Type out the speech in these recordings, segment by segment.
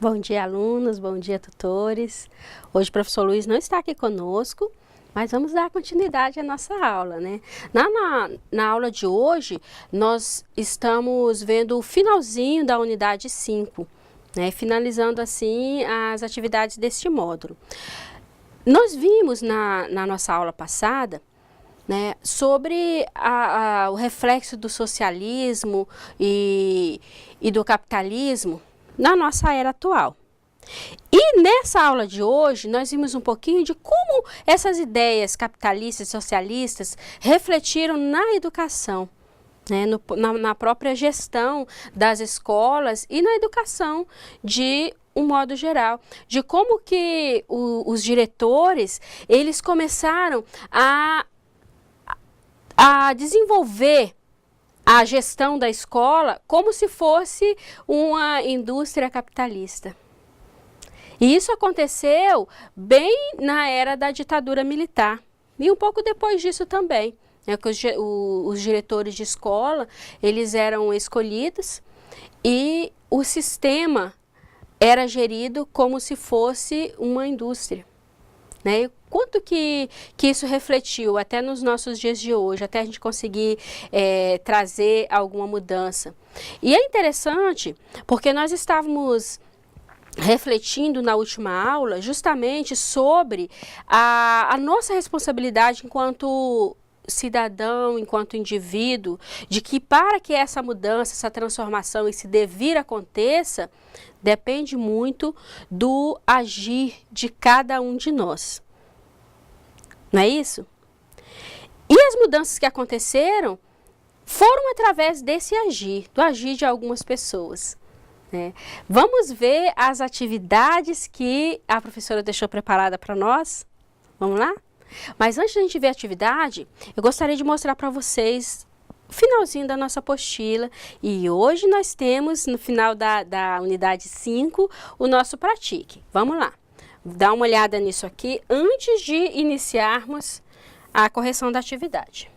Bom dia, alunos, bom dia, tutores. Hoje o professor Luiz não está aqui conosco, mas vamos dar continuidade à nossa aula, né? Na aula de hoje, nós estamos vendo o finalzinho da unidade 5, né? Finalizando assim as atividades deste módulo. Nós vimos na nossa aula passada, né, sobre o reflexo do socialismo e do capitalismo na nossa era atual. E nessa aula de hoje, nós vimos um pouquinho de como essas ideias capitalistas e socialistas refletiram na educação, né, na própria gestão das escolas e na educação de um modo geral, de como que os diretores, eles começaram a desenvolver a gestão da escola como se fosse uma indústria capitalista. E isso aconteceu bem na era da ditadura militar e um pouco depois disso também, né, que os diretores de escola, eles eram escolhidos e o sistema era gerido como se fosse uma indústria, né? Quanto que isso refletiu até nos nossos dias de hoje, até a gente conseguir trazer alguma mudança. E é interessante porque nós estávamos refletindo na última aula justamente sobre a nossa responsabilidade enquanto cidadão, enquanto indivíduo, de que para que essa mudança, essa transformação, esse devir aconteça, depende muito do agir de cada um de nós. Não é isso? E as mudanças que aconteceram foram através desse agir, do agir de algumas pessoas, né? Vamos ver as atividades que a professora deixou preparada para nós? Vamos lá? Mas antes de a gente ver a atividade, eu gostaria de mostrar para vocês o finalzinho da nossa apostila. E hoje nós temos, no final da unidade 5, o nosso pratique. Vamos lá. Dá uma olhada nisso aqui antes de iniciarmos a correção da atividade.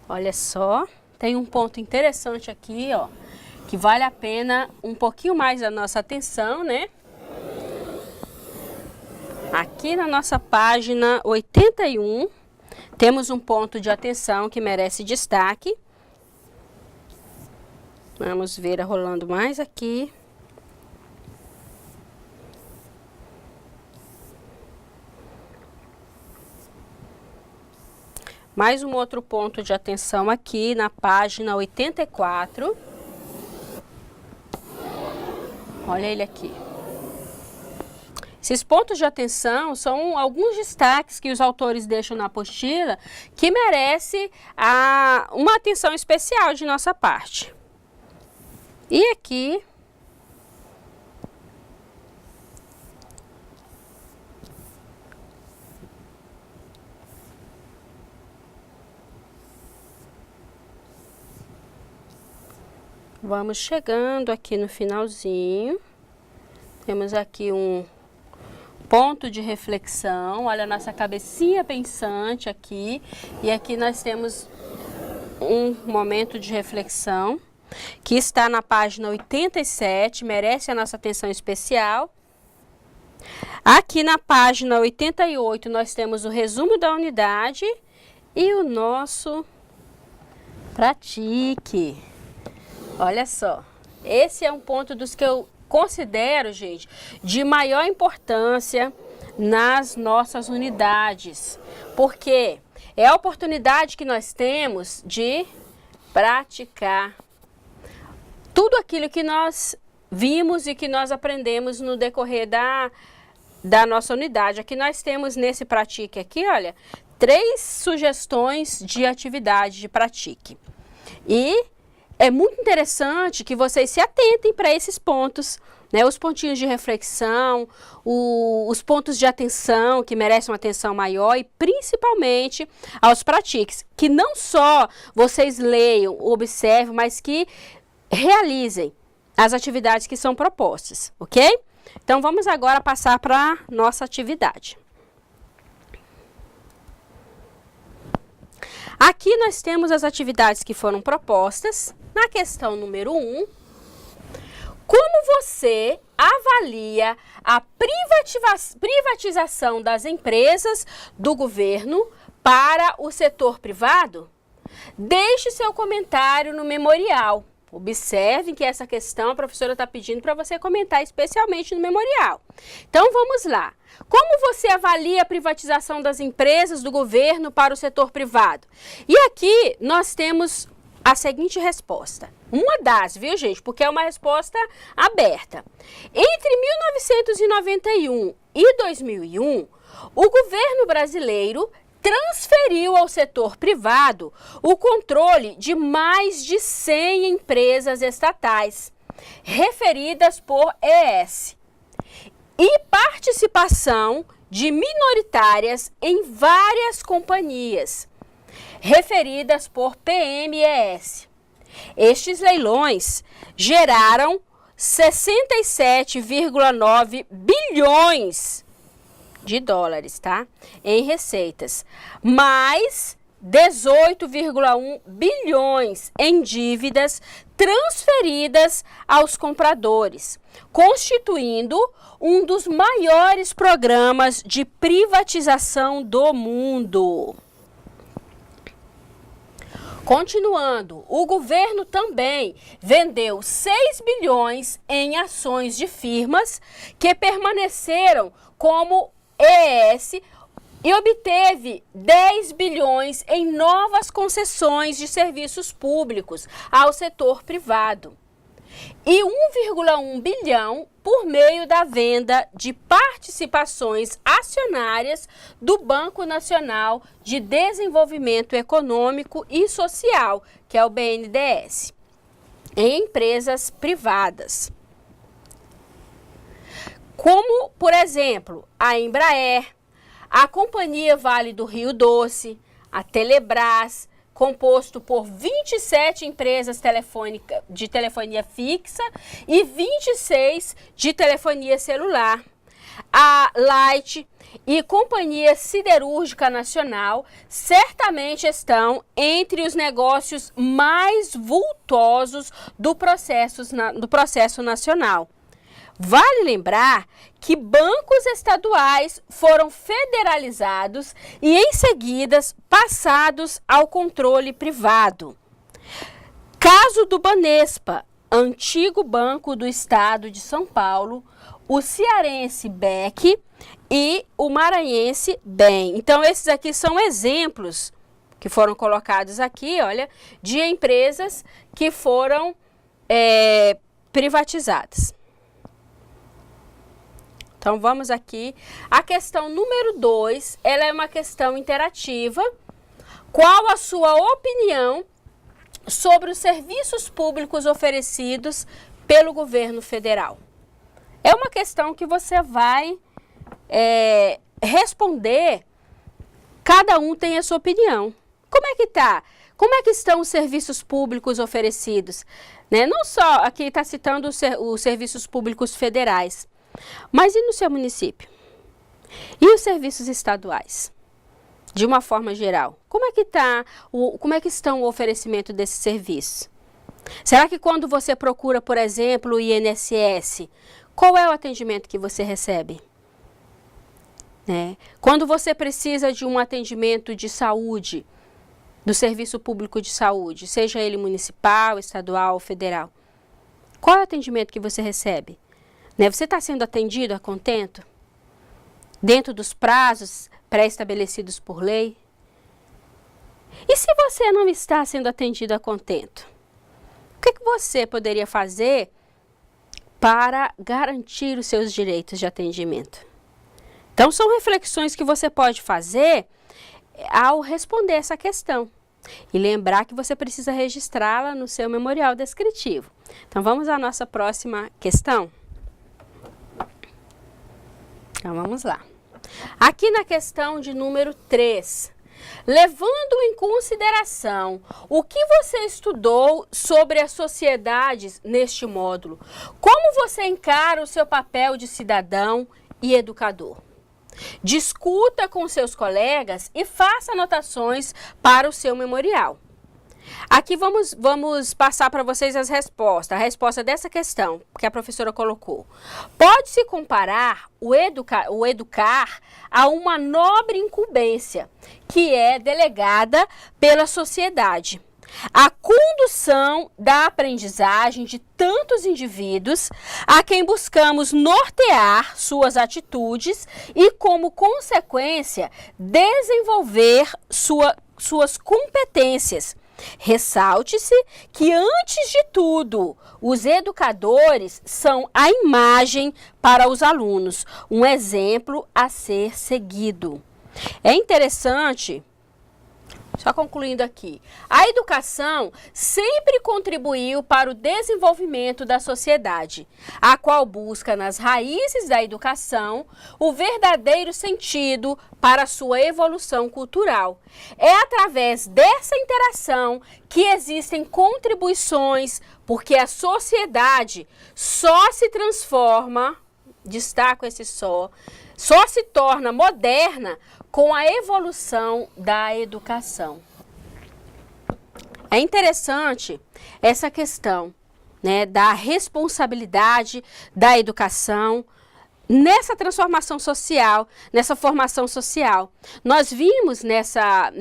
Olha só, tem um ponto interessante aqui, ó, que vale a pena um pouquinho mais da nossa atenção, né? Aqui na nossa página 81, temos um ponto de atenção que merece destaque. Vamos ver rolando mais aqui. Mais um outro ponto de atenção aqui na página 84. Olha ele aqui. Esses pontos de atenção são alguns destaques que os autores deixam na apostila que merece uma atenção especial de nossa parte. E aqui, vamos chegando aqui no finalzinho, temos aqui um ponto de reflexão, olha a nossa cabecinha pensante aqui, e aqui nós temos um momento de reflexão, que está na página 87, merece a nossa atenção especial. Aqui na página 88 nós temos o resumo da unidade e o nosso pratique. Olha só, esse é um ponto dos que eu considero, gente, de maior importância nas nossas unidades, porque é a oportunidade que nós temos de praticar tudo aquilo que nós vimos e que nós aprendemos no decorrer da nossa unidade. Aqui nós temos nesse pratique aqui, olha, 3 sugestões de atividade de pratique. E é muito interessante que vocês se atentem para esses pontos, né? Os pontinhos de reflexão, os pontos de atenção que merecem uma atenção maior e principalmente aos pratiques, que não só vocês leiam, observem, mas que realizem as atividades que são propostas, ok? Então vamos agora passar para a nossa atividade. Aqui nós temos as atividades que foram propostas, na questão número 1, como você avalia a privatização das empresas do governo para o setor privado? Deixe seu comentário no memorial. Observem que essa questão a professora está pedindo para você comentar especialmente no memorial. Então vamos lá. Como você avalia a privatização das empresas do governo para o setor privado? E aqui nós temos a seguinte resposta. Uma das, viu gente? Porque é uma resposta aberta. Entre 1991 e 2001, o governo brasileiro transferiu ao setor privado o controle de mais de 100 empresas estatais, referidas por ES, e participação de minoritárias em várias companhias, referidas por PMES. Estes leilões geraram 67,9 bilhões de dólares, tá? Em receitas, mais 18,1 bilhões em dívidas transferidas aos compradores, constituindo um dos maiores programas de privatização do mundo. Continuando, o governo também vendeu 6 bilhões em ações de firmas que permaneceram como ES e obteve 10 bilhões em novas concessões de serviços públicos ao setor privado e 1,1 bilhão por meio da venda de participações acionárias do Banco Nacional de Desenvolvimento Econômico e Social, que é o BNDES, em empresas privadas. Como, por exemplo, a Embraer, a Companhia Vale do Rio Doce, a Telebrás, composto por 27 empresas de telefonia fixa e 26 de telefonia celular, a Light e Companhia Siderúrgica Nacional certamente estão entre os negócios mais vultosos do processo nacional. Vale lembrar que bancos estaduais foram federalizados e, em seguida, passados ao controle privado. Caso do Banespa, antigo Banco do Estado de São Paulo, o cearense BEC e o maranhense BEM. Então, esses aqui são exemplos que foram colocados aqui, olha, de empresas que foram privatizadas. Então, vamos aqui. A questão número 2, ela é uma questão interativa. Qual a sua opinião sobre os serviços públicos oferecidos pelo governo federal? É uma questão que você vai responder, cada um tem a sua opinião. Como é que tá? Como é que estão os serviços públicos oferecidos? Né? Não só, aqui está citando os serviços públicos federais, mas e no seu município? E os serviços estaduais? De uma forma geral, como é que estão o oferecimento desses serviços? Será que quando você procura, por exemplo, o INSS, qual é o atendimento que você recebe? Quando você precisa de um atendimento de saúde, do serviço público de saúde, seja ele municipal, estadual ou federal, qual é o atendimento que você recebe? Você está sendo atendido a contento? Dentro dos prazos pré-estabelecidos por lei? E se você não está sendo atendido a contento? O que você poderia fazer para garantir os seus direitos de atendimento? Então, são reflexões que você pode fazer ao responder essa questão. E lembrar que você precisa registrá-la no seu memorial descritivo. Então, vamos à nossa próxima questão? Então, vamos lá. Aqui na questão de número 3, levando em consideração o que você estudou sobre as sociedades neste módulo, como você encara o seu papel de cidadão e educador? Discuta com seus colegas e faça anotações para o seu memorial. Aqui vamos passar para vocês as respostas. A resposta dessa questão que a professora colocou. Pode-se comparar o educar a uma nobre incumbência que é delegada pela sociedade. A condução da aprendizagem de tantos indivíduos a quem buscamos nortear suas atitudes e, como consequência, desenvolver suas competências. Ressalte-se que, antes de tudo, os educadores são a imagem para os alunos, um exemplo a ser seguido. É interessante, só concluindo aqui, a educação sempre contribuiu para o desenvolvimento da sociedade, a qual busca nas raízes da educação o verdadeiro sentido para a sua evolução cultural. É através dessa interação que existem contribuições, porque a sociedade só se transforma, destaco esse só se torna moderna com a evolução da educação. É interessante essa questão, né, da responsabilidade da educação nessa transformação social, nessa formação social. Nós vimos nessa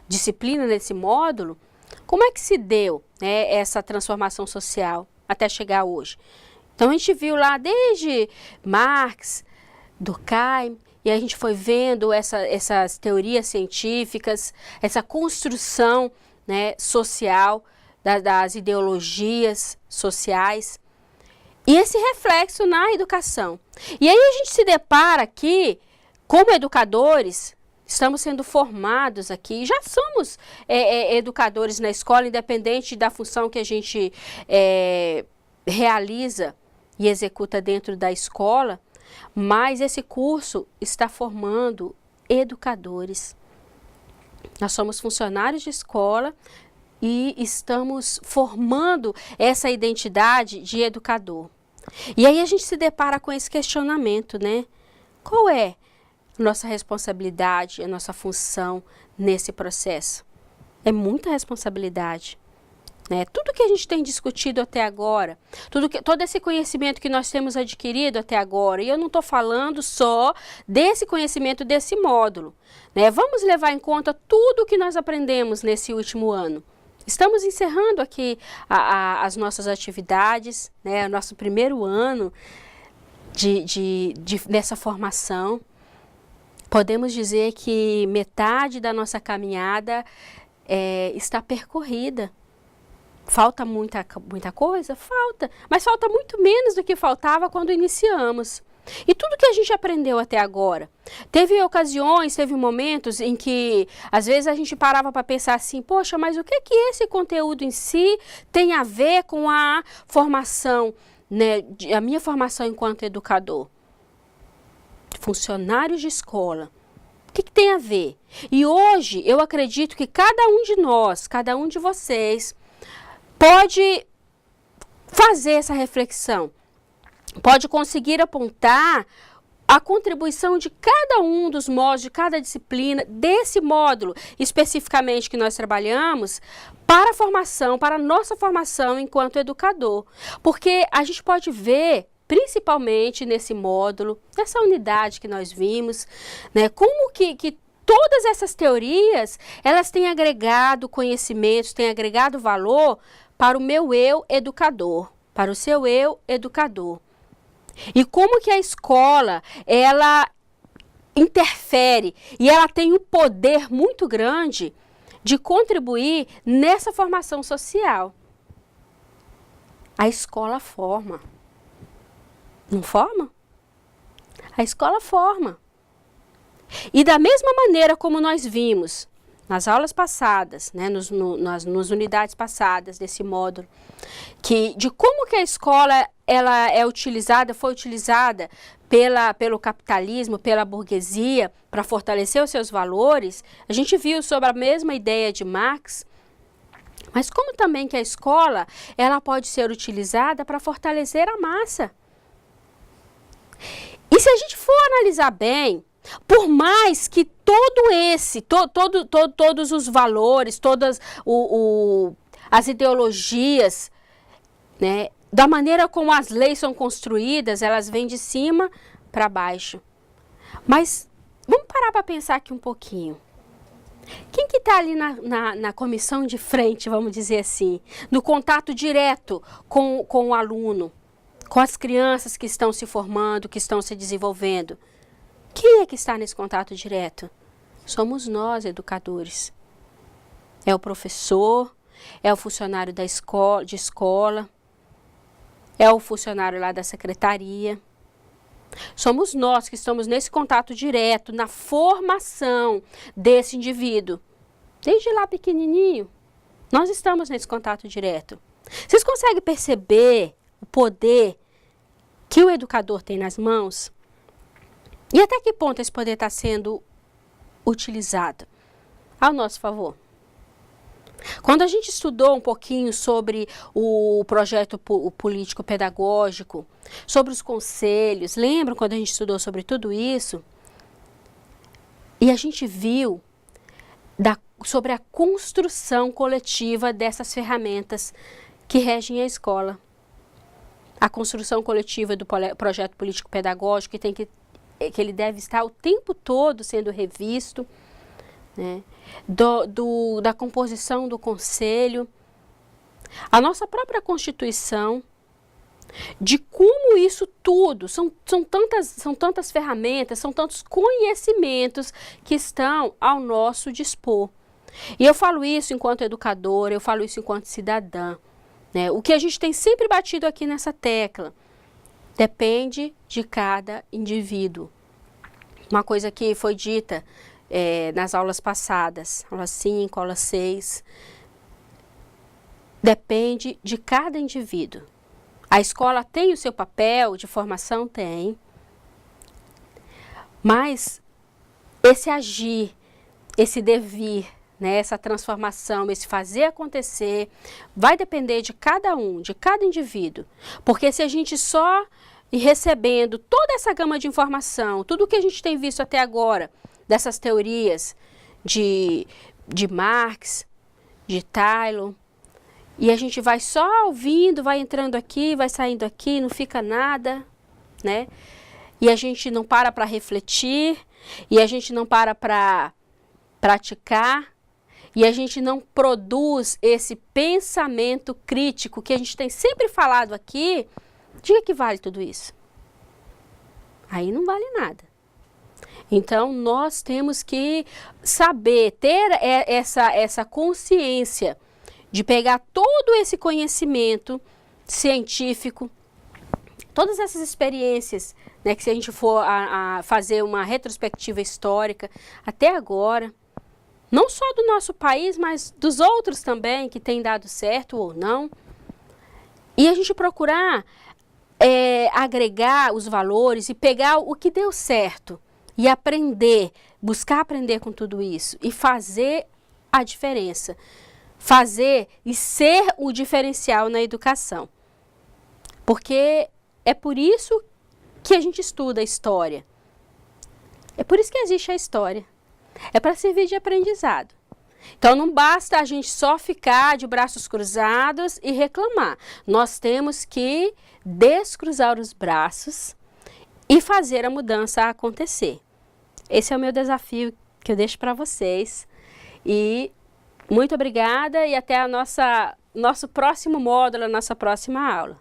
disciplina, nesse módulo, como é que se deu, né, essa transformação social até chegar hoje. Então, a gente viu lá desde Marx, Durkheim, e a gente foi vendo essas teorias científicas, essa construção, né, social, das ideologias sociais, e esse reflexo na educação. E aí a gente se depara aqui, como educadores, estamos sendo formados aqui, já somos educadores na escola, independente da função que a gente realiza e executa dentro da escola, mas esse curso está formando educadores. Nós somos funcionários de escola e estamos formando essa identidade de educador. E aí a gente se depara com esse questionamento, né? Qual é a nossa responsabilidade, a nossa função nesse processo? É muita responsabilidade. Né? Tudo que a gente tem discutido até agora, todo esse conhecimento que nós temos adquirido até agora, e eu não estou falando só desse conhecimento desse módulo, né? Vamos levar em conta tudo o que nós aprendemos nesse último ano. Estamos encerrando aqui as nossas atividades, né? Nosso primeiro ano nessa formação. Podemos dizer que metade da nossa caminhada está percorrida. Falta muita coisa? Falta, mas falta muito menos do que faltava quando iniciamos. E tudo que a gente aprendeu até agora. Teve ocasiões, teve momentos em que, às vezes, a gente parava para pensar assim, poxa, mas o que esse conteúdo em si tem a ver com a formação, né, a minha formação enquanto educador? Funcionários de escola. O que tem a ver? E hoje, eu acredito que cada um de nós, cada um de vocês, pode fazer essa reflexão, pode conseguir apontar a contribuição de cada um dos módulos, de cada disciplina, desse módulo especificamente que nós trabalhamos, para a formação, para a nossa formação enquanto educador. Porque a gente pode ver, principalmente nesse módulo, nessa unidade que nós vimos, né, como que todas essas teorias, elas têm agregado conhecimentos, têm agregado valor para o meu eu educador, para o seu eu educador. E como que a escola, ela interfere e ela tem um poder muito grande de contribuir nessa formação social. A escola forma. Não forma? A escola forma. E da mesma maneira como nós vimos nas aulas passadas, né, nas unidades passadas desse módulo, de como que a escola ela foi utilizada pelo capitalismo, pela burguesia, para fortalecer os seus valores, a gente viu sobre a mesma ideia de Marx, mas como também que a escola ela pode ser utilizada para fortalecer a massa. E se a gente for analisar bem, Por mais que todos os valores, todas as ideologias, né, da maneira como as leis são construídas, elas vêm de cima para baixo. Mas vamos parar para pensar aqui um pouquinho. Quem que está ali na comissão de frente, vamos dizer assim, no contato direto com o aluno, com as crianças que estão se formando, que estão se desenvolvendo? Quem é que está nesse contato direto? Somos nós, educadores. É o professor, é o funcionário de escola, é o funcionário lá da secretaria. Somos nós que estamos nesse contato direto, na formação desse indivíduo. Desde lá pequenininho, nós estamos nesse contato direto. Vocês conseguem perceber o poder que o educador tem nas mãos? E até que ponto esse poder está sendo utilizado ao nosso favor? Quando a gente estudou um pouquinho sobre o projeto político-pedagógico, sobre os conselhos, lembram quando a gente estudou sobre tudo isso? E a gente viu sobre a construção coletiva dessas ferramentas que regem a escola. A construção coletiva do projeto político-pedagógico que ele deve estar o tempo todo sendo revisto, né? Da composição do conselho, a nossa própria Constituição, de como isso tudo, são tantas ferramentas, são tantos conhecimentos que estão ao nosso dispor. E eu falo isso enquanto educadora, eu falo isso enquanto cidadã, né? O que a gente tem sempre batido aqui nessa tecla, depende de cada indivíduo. Uma coisa que foi dita nas aulas passadas, aula 5, aula 6, depende de cada indivíduo. A escola tem o seu papel de formação? Tem. Mas esse agir, esse devir, né, essa transformação, esse fazer acontecer, vai depender de cada um, de cada indivíduo. Porque se a gente só ir recebendo toda essa gama de informação, tudo o que a gente tem visto até agora, dessas teorias de Marx, de Taylor, e a gente vai só ouvindo, vai entrando aqui, vai saindo aqui, não fica nada, né? E a gente não para refletir, e a gente não para praticar, e a gente não produz esse pensamento crítico que a gente tem sempre falado aqui. De que vale tudo isso? Aí não vale nada. Então, nós temos que saber, ter essa consciência de pegar todo esse conhecimento científico, todas essas experiências, né, que se a gente for a fazer uma retrospectiva histórica até agora, não só do nosso país, mas dos outros também, que tem dado certo ou não, e a gente procurar agregar os valores e pegar o que deu certo e aprender, buscar aprender com tudo isso e fazer a diferença, fazer e ser o diferencial na educação. Porque é por isso que a gente estuda a história. É por isso que existe a história. É para servir de aprendizado. Então, não basta a gente só ficar de braços cruzados e reclamar. Nós temos que descruzar os braços e fazer a mudança acontecer. Esse é o meu desafio que eu deixo para vocês. E muito obrigada e até nosso próximo módulo, a nossa próxima aula.